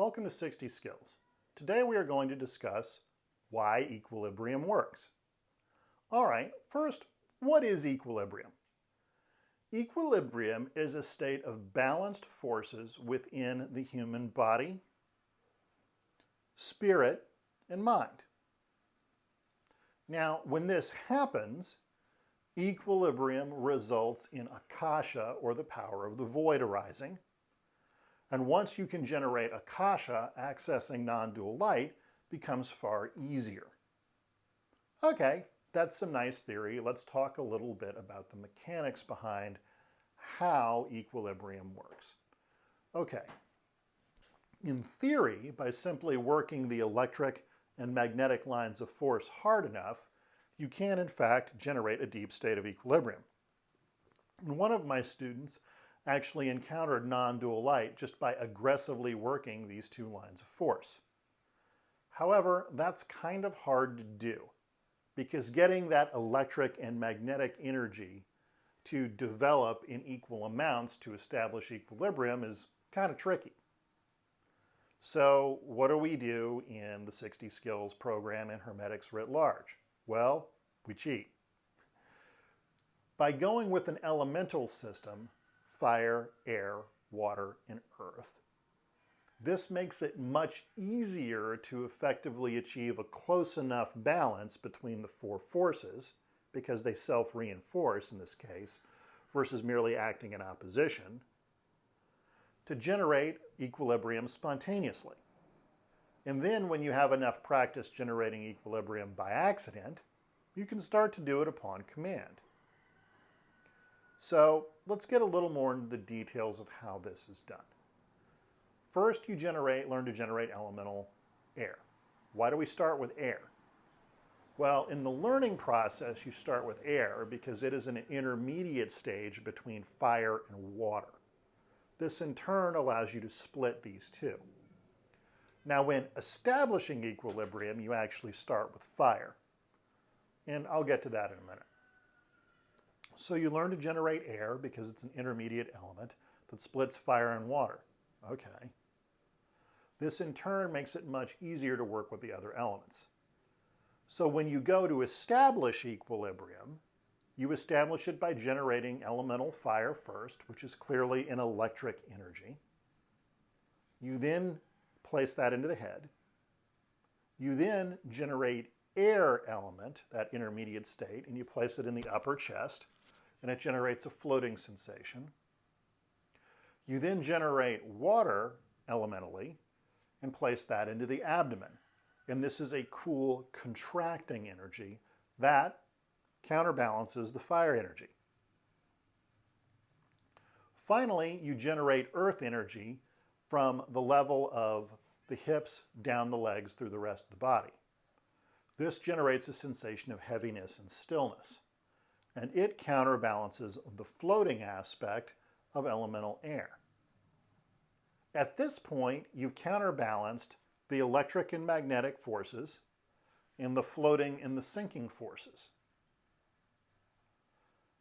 Welcome to 60 Skills. Today we are going to discuss why equilibrium works. All right, first, what is equilibrium? Equilibrium is a state of balanced forces within the human body, spirit, and mind. Now, when this happens, equilibrium results in Akasha, or the power of the void, arising. And once you can generate Akasha, accessing non-dual light becomes far easier. Okay, that's some nice theory. Let's talk a little bit about the mechanics behind how equilibrium works. Okay, in theory, by simply working the electric and magnetic lines of force hard enough, you can in fact generate a deep state of equilibrium. And one of my students actually encountered non-dual light just by aggressively working these two lines of force. However, that's kind of hard to do because getting that electric and magnetic energy to develop in equal amounts to establish equilibrium is kind of tricky. So what do we do in the 60 Skills program and Hermetics writ large? Well, we cheat. By going with an elemental system, fire, air, water, and earth. This makes it much easier to effectively achieve a close enough balance between the four forces, because they self-reinforce in this case, versus merely acting in opposition, to generate equilibrium spontaneously. And then when you have enough practice generating equilibrium by accident, you can start to do it upon command. So let's get a little more into the details of how this is done. First, you learn to generate elemental air. Why do we start with air? Well, in the learning process, you start with air because it is an intermediate stage between fire and water. This in turn allows you to split these two. Now, when establishing equilibrium, you actually start with fire. And I'll get to that in a minute. So you learn to generate air because it's an intermediate element that splits fire and water. Okay. This in turn makes it much easier to work with the other elements. So when you go to establish equilibrium, you establish it by generating elemental fire first, which is clearly an electric energy. You then place that into the head. You then generate air element, that intermediate state, and you place it in the upper chest, and it generates a floating sensation. You then generate water elementally and place that into the abdomen. And this is a cool contracting energy that counterbalances the fire energy. Finally, you generate earth energy from the level of the hips down the legs through the rest of the body. This generates a sensation of heaviness and stillness, and it counterbalances the floating aspect of elemental air. At this point, you've counterbalanced the electric and magnetic forces and the floating and the sinking forces.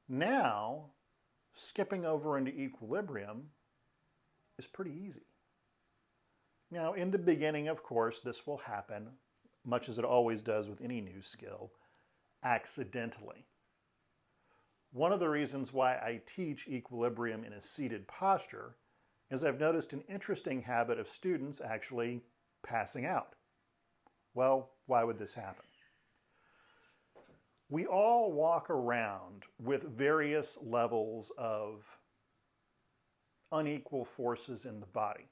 Now, skipping over into equilibrium is pretty easy. Now, in the beginning, of course, this will happen, much as it always does with any new skill, accidentally. One of the reasons why I teach equilibrium in a seated posture is I've noticed an interesting habit of students actually passing out. Well, why would this happen? We all walk around with various levels of unequal forces in the body.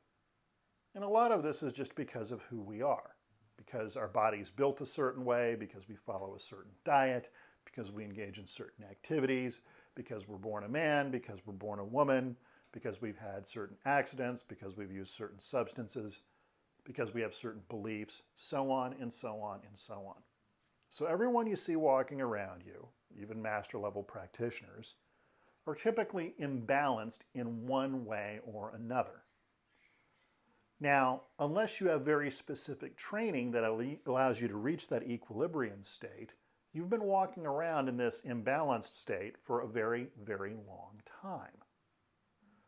And a lot of this is just because of who we are, because our body's built a certain way, because we follow a certain diet, because we engage in certain activities, because we're born a man, because we're born a woman, because we've had certain accidents, because we've used certain substances, because we have certain beliefs, so on and so on and so on. So everyone you see walking around you, even master level practitioners, are typically imbalanced in one way or another. Now, unless you have very specific training that allows you to reach that equilibrium state, you've been walking around in this imbalanced state for a very, very long time.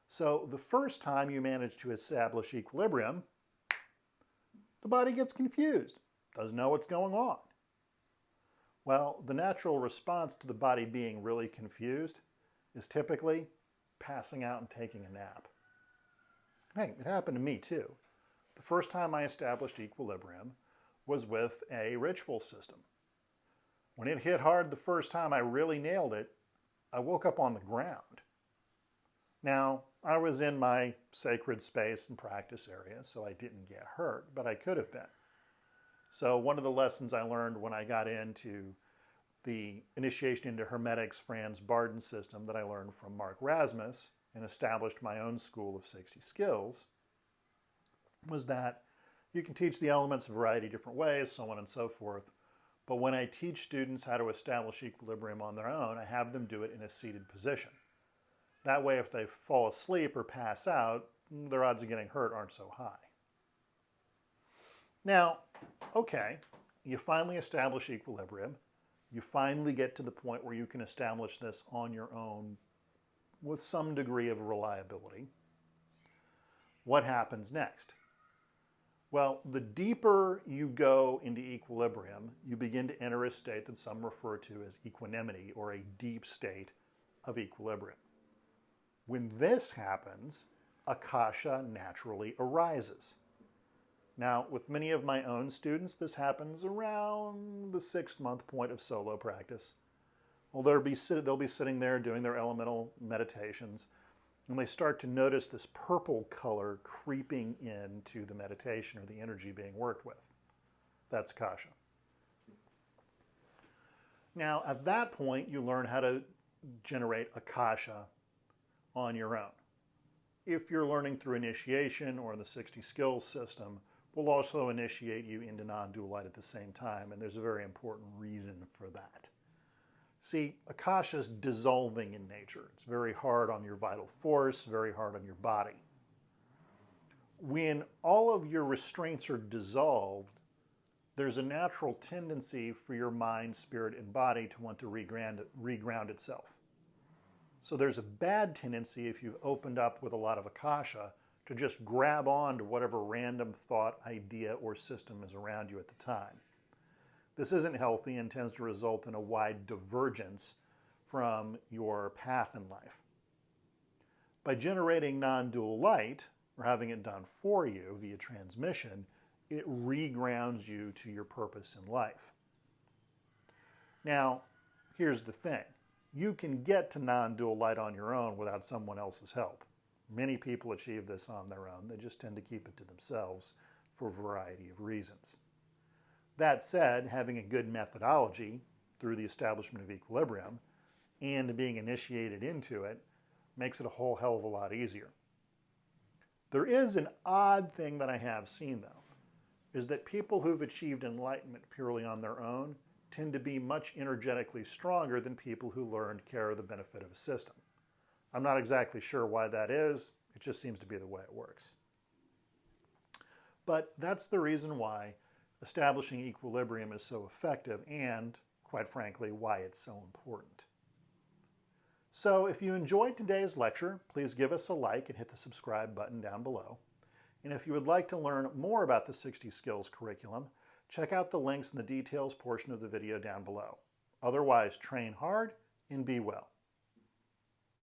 So the first time you manage to establish equilibrium, the body gets confused, doesn't know what's going on. Well, the natural response to the body being really confused is typically passing out and taking a nap. Hey, it happened to me too. The first time I established equilibrium was with a ritual system. When it hit hard the first time I really nailed it, I woke up on the ground. Now, I was in my sacred space and practice area, so I didn't get hurt, but I could have been. So one of the lessons I learned when I got into the initiation into Hermetics Franz Barden system that I learned from Mark Rasmus and established my own school of 60 skills was that you can teach the elements a variety of different ways, so on and so forth. But when I teach students how to establish equilibrium on their own, I have them do it in a seated position. That way, if they fall asleep or pass out, their odds of getting hurt aren't so high. Now, okay, you finally establish equilibrium. You finally get to the point where you can establish this on your own with some degree of reliability. What happens next? Well, the deeper you go into equilibrium, you begin to enter a state that some refer to as equanimity, or a deep state of equilibrium. When this happens, Akasha naturally arises. Now, with many of my own students, this happens around the 6th-month point of solo practice. Well, they'll be sitting there doing their elemental meditations, and they start to notice this purple color creeping into the meditation or the energy being worked with. That's Akasha. Now, at that point, you learn how to generate Akasha on your own. If you're learning through initiation or the 60 skills system, we'll also initiate you into non-dual light at the same time, and there's a very important reason for that. See, Akasha is dissolving in nature. It's very hard on your vital force, very hard on your body. When all of your restraints are dissolved, there's a natural tendency for your mind, spirit, and body to want to reground itself. So there's a bad tendency if you've opened up with a lot of Akasha to just grab on to whatever random thought, idea, or system is around you at the time. This isn't healthy and tends to result in a wide divergence from your path in life. By generating non-dual light, or having it done for you via transmission, it regrounds you to your purpose in life. Now, here's the thing. You can get to non-dual light on your own without someone else's help. Many people achieve this on their own. They just tend to keep it to themselves for a variety of reasons. That said, having a good methodology through the establishment of equilibrium and being initiated into it makes it a whole hell of a lot easier. There is an odd thing that I have seen, though, is that people who've achieved enlightenment purely on their own tend to be much energetically stronger than people who learned care of the benefit of a system. I'm not exactly sure why that is. It just seems to be the way it works. But that's the reason why establishing equilibrium is so effective and, quite frankly, why it's so important. So if you enjoyed today's lecture, please give us a like and hit the subscribe button down below. And if you would like to learn more about the 60 Skills curriculum, check out the links in the details portion of the video down below. Otherwise, train hard and be well.